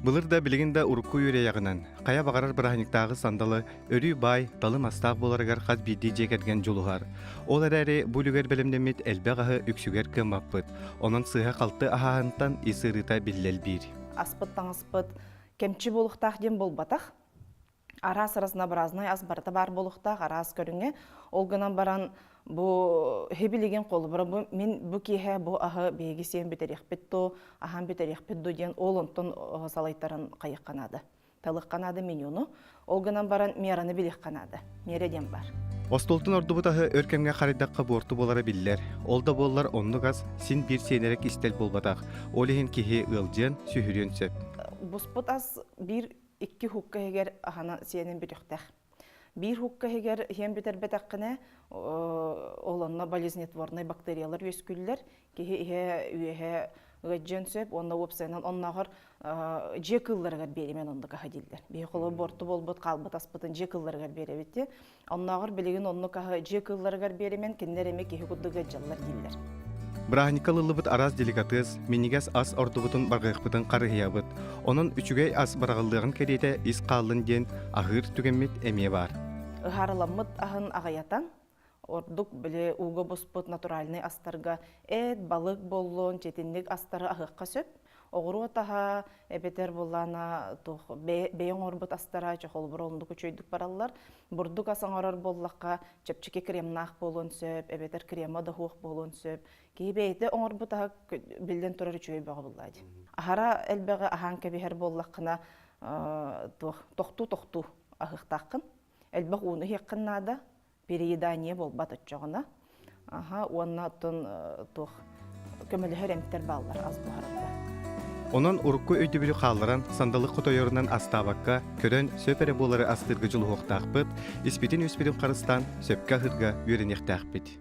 Былыр да билигинде урукку үйре ягынан. Кая багарар барахниктагы сандалы өрү бай, талым астак боларыгар каз бидди жекерген жолугар. Ол эрэри бүлүгер белемдемит элбегахы үксүгер кымаппыт. Онон сыга калты ахаантан исырыта биллел бир. Аспыт таңыспыт кемчи болуктах дем болбатах. Арас арасына біразынай асбарыта бар болуқтақ, арас көріңе. Олғынан баран бұ хебілеген қолы бұры, мен бұ кейхе бұ ағы бейгі сен бітер еқпетті, ахан бітер еқпетті ден ол онтын салайттарын қайық қанады. Талық қанады менюну. Олғынан баран мераны білек қанады. Мереден бар. Остолтун ордубутахы өркемге қарайдаққа борту болары биллер. Олда боллар оннугаз син бир сенерек истел болбатақ. Олихин кихи ылжын сүхүрен сөп. Бұспыт аз бір икки хукка хегер ахана сиенен бирюхтах. Бир хукка хегер хем битер бетаккыне олонна болезнетворный бактериялар өскүллер кихи үйе гыджен сөп онна опсайнан оннагыр жекылларга беремен онда кахадиллер. Бей коло борту болбут калбыт аспытын жекылларга беребитти. Оннагыр билеген онну каха жекылларга беремен киндереме кихи куддыга жаллар диллер. Брахникалылыбыт араз деликатыз, минигас ас ордубутун баргыхпытын карыхиябыт. Онун үчүгей ас барагылдыгын керете ис калын ден агыр түгенмит эме бар. Ыхарыламмыт ахын агаятан, ордук биле уга боспут натуральный астарга балык боллон, четинник астары агыкка сөп. Оғыру атаға эбетер боллана бейін орбыт астара чоқол бұролынды көчөйдік баралар. Бұрдық асан орар боллаққа чөпчеке кремнақ болуын сөп, эбетер крема да хуық болуын сөп. Кейбейті оңырбыт аға білден тұрар чөй бағы болады. Ахара әлбәғі ахан кәбихер боллаққына тоқту ағықтаққын. Әлбәқ уны хеққыннада переедание бол батыт жоғына. Онна тұн көмілі әмттер баллар аз бұхарында. Онон урукку өйдүбүлү қалларан сандалык котойорунан астабакка көрөн сөпере болары астыргы жылуоктаакпыт, испитин үспитин карыстан сөпкө хырга үйренектаакпыт.